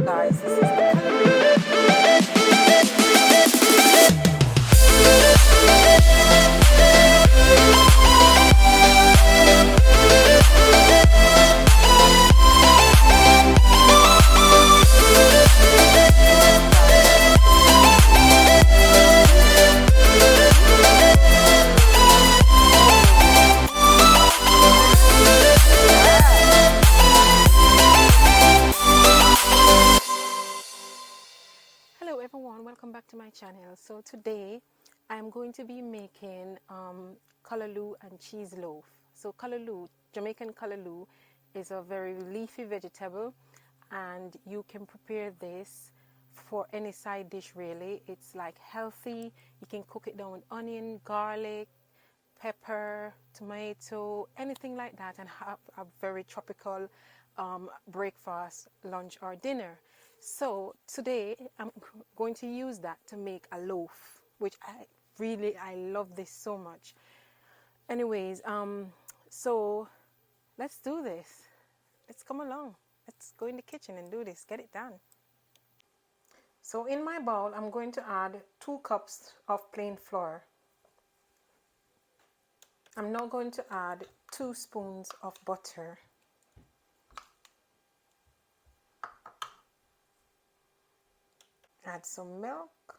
guys, this is the callaloo. Hello everyone, welcome back to my channel. So today I'm going to be making callaloo and cheese loaf. So callaloo, Jamaican callaloo, is a very leafy vegetable, and you can prepare this for any side dish really. It's like healthy. You can cook it down with onion, garlic, pepper, tomato, anything like that, and have a very tropical breakfast, lunch or dinner. So today I'm going to use that to make a loaf, which I love this so much. Anyways, so let's do this. Let's come along. Let's go in the kitchen and do this. Get it done. So in my bowl, I'm going to add 2 cups of plain flour. I'm now going to add 2 spoons of butter. Add some milk.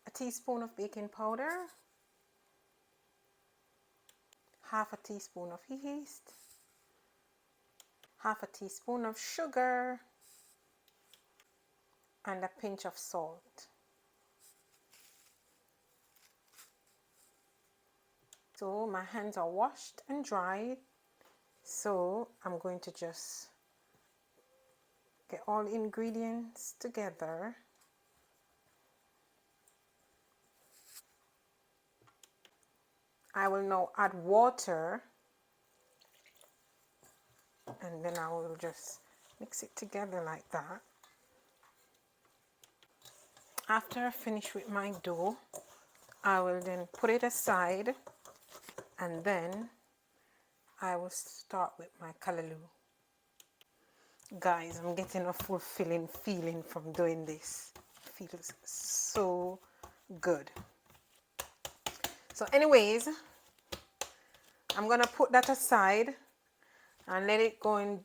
A teaspoon of baking powder. Half a teaspoon of yeast. Half a teaspoon of sugar. And a pinch of salt. So my hands are washed and dried, so I'm going to just get all the ingredients together. I will now add water, and then I will just mix it together like that. After I finish with my dough, I will then put it aside, and then I will start with my callaloo. Guys, I'm getting a fulfilling feeling from doing this. It feels so good. So anyways, I'm gonna put that aside and let it go and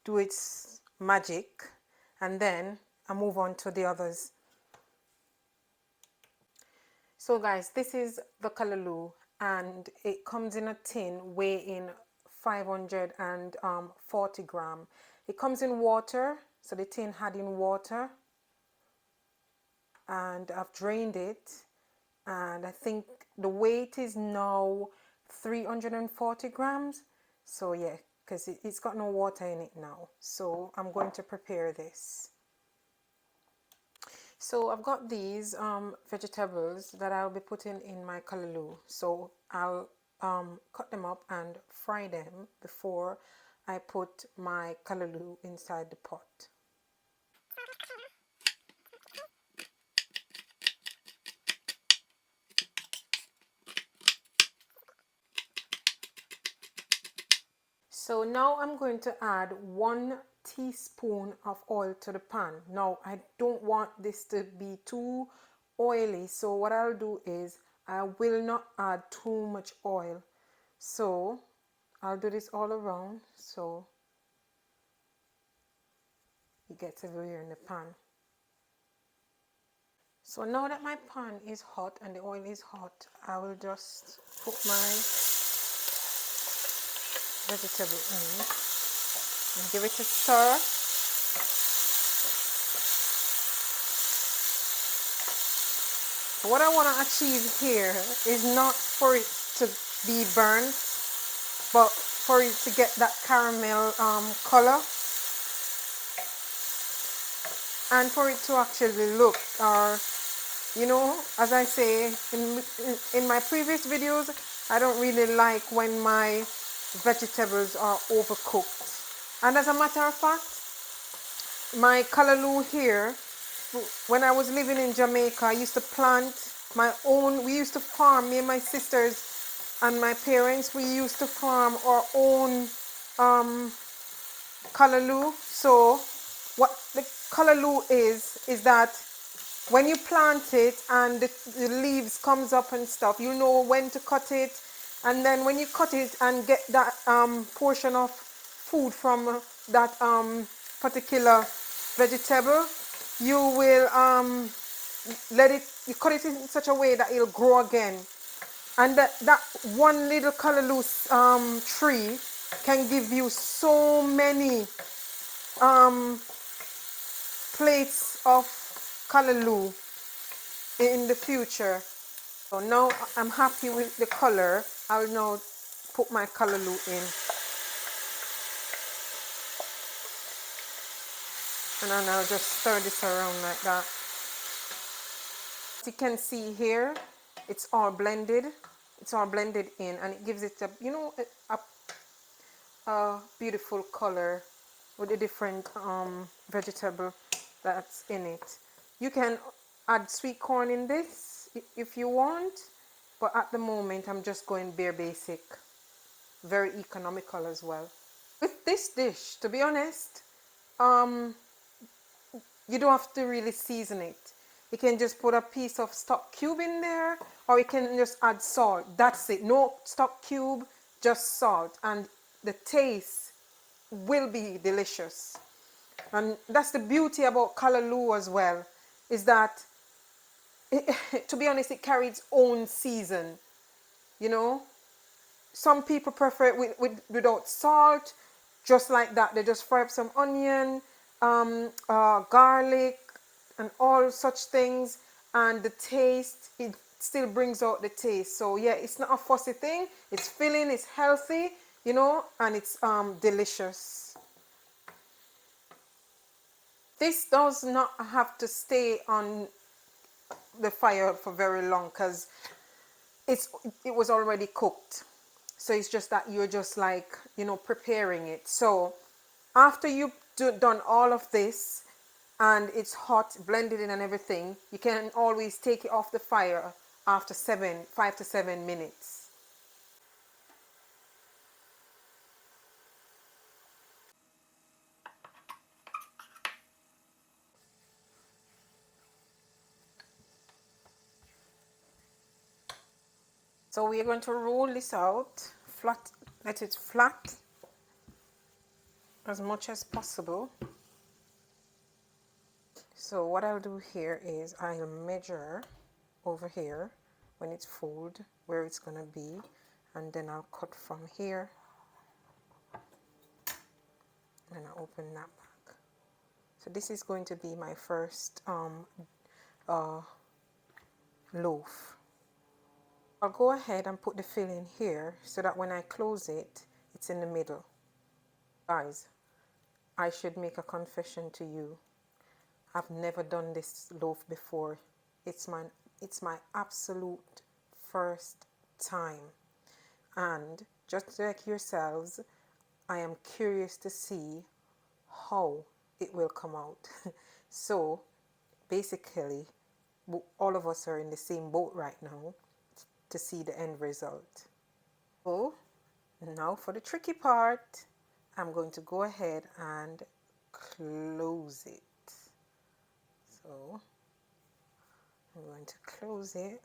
do its magic, and then I move on to the others. So guys, this is the callaloo, and it comes in a tin weighing 540 grams. It comes in water, so the tin had in water, and I've drained it, and I think the weight is now 340 grams. So yeah, because it's got no water in it now. So I'm going to prepare this. So I've got these vegetables that I'll be putting in my callaloo. So I'll cut them up and fry them before I put my callaloo inside the pot. So now I'm going to add 1 teaspoon of oil to the pan. Now I don't want this to be too oily, so what I'll do is I will not add too much oil. So I'll do this all around so it gets everywhere in the pan. So now that my pan is hot and the oil is hot, I will just put my vegetable in and give it a stir. What I want to achieve here is not for it to be burnt, but for it to get that caramel color, and for it to actually look, or you know, as I say in my previous videos, I don't really like when my vegetables are overcooked. And as a matter of fact, my callaloo here, when I was living in Jamaica, I used to plant my own. We used to farm, me and my sisters and my parents, we used to farm our own callaloo. So what the callaloo is that when you plant it and the leaves comes up and stuff, you know when to cut it, and then when you cut it and get that portion of food from that particular vegetable, you will let it, you cut it in such a way that it'll grow again. And that one little callaloo tree can give you so many plates of callaloo in the future. So now I'm happy with the color. I'll now put my callaloo in. And then I'll just stir this around like that. As you can see here, it's all blended. It's all blended in, and it gives it a, you know, a beautiful color with the different vegetable that's in it. You can add sweet corn in this if you want, but at the moment I'm just going bare basic. Very economical as well. With this dish, to be honest, you don't have to really season it. You can just put a piece of stock cube in there, or you can just add salt. That's it. No stock cube, just salt, and the taste will be delicious. And that's the beauty about callaloo as well, is that to be honest, it carries its own season. You know, some people prefer it without salt, just like that. They just fry up some onion, garlic, and all such things, and the taste, it still brings out the taste. So yeah, it's not a fussy thing. It's filling, it's healthy, you know, and it's delicious. This does not have to stay on the fire for very long because it was already cooked. So it's just that you're just like, you know, preparing it. So after you've done all of this and it's hot, blended in and everything, you can always take it off the fire after 5 to 7 minutes. So we're going to roll this out flat, let it flat as much as possible. So what I'll do here is I'll measure over here when it's full where it's going to be, and then I'll cut from here and I'll open that back. So this is going to be my first loaf. I'll go ahead and put the filling here so that when I close it, it's in the middle. Guys, I should make a confession to you. I've never done this loaf before. It's my absolute first time. And just like yourselves, I am curious to see how it will come out. So basically, all of us are in the same boat right now to see the end result. So now for the tricky part, I'm going to go ahead and close it. So I'm going to close it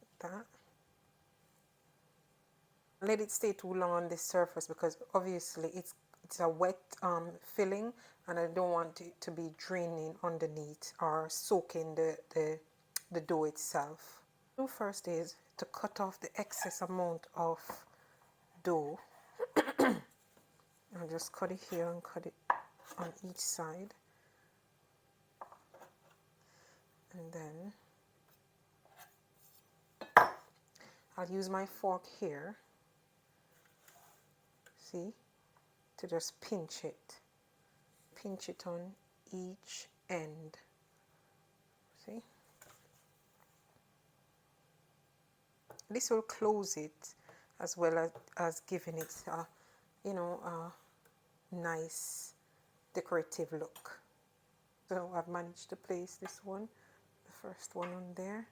like that. Let it stay too long on this surface because obviously it's a wet filling, and I don't want it to be draining underneath or soaking the dough itself. What I'll do first is to cut off the excess amount of dough. I'll just cut it here and cut it on each side, and then I'll use my fork here, see, to just pinch it on each end, see. This will close it as well as giving it a, you know, a nice decorative look. So I've managed to place this one, the first one on there.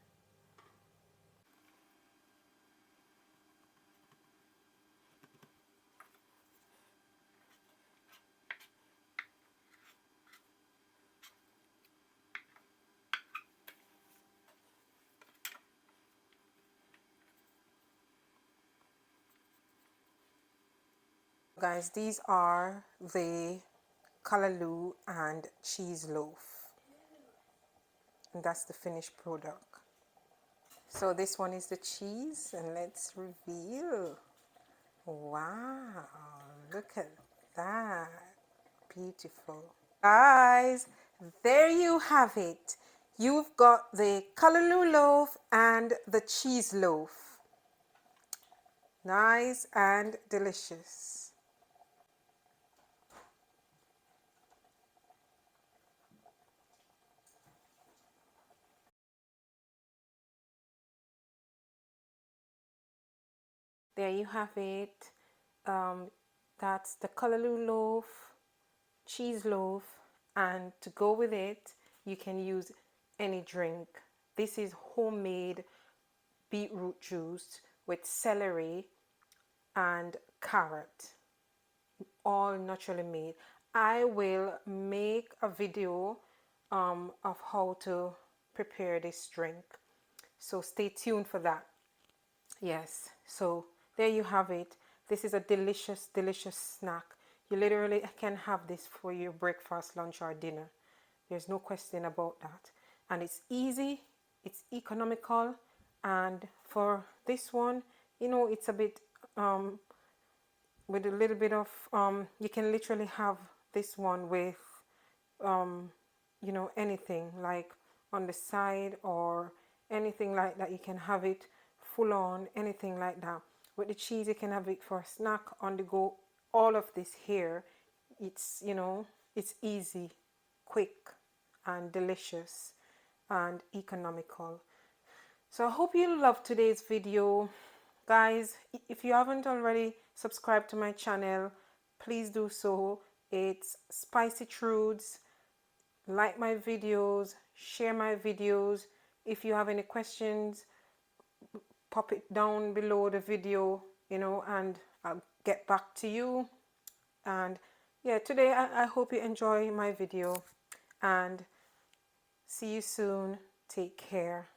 Guys, these are the callaloo and cheese loaf, and that's the finished product. So this one is the cheese, and let's reveal. Wow, look at that. Beautiful. Guys, there you have it. You've got the callaloo loaf and the cheese loaf. Nice and delicious. There you have it. That's the callaloo loaf, cheese loaf, and to go with it, you can use any drink. This is homemade beetroot juice with celery and carrot, all naturally made. I will make a video of how to prepare this drink, so stay tuned for that. Yes, so there you have it. This is a delicious, delicious snack. You literally can have this for your breakfast, lunch, or dinner. There's no question about that. And it's easy, it's economical, and for this one, you know, it's a bit with a little bit of you can literally have this one with you know, anything like on the side or anything like that. You can have it full on, anything like that. With the cheese, you can have it for a snack, on the go. All of this here, it's, you know, it's easy, quick, and delicious and economical. So I hope you loved today's video. Guys, if you haven't already subscribed to my channel, please do so. It's Spicy Trudes. Like my videos, share my videos. If you have any questions, pop it down below the video, you know, and I'll get back to you. And yeah, today I hope you enjoy my video, and see you soon. Take care.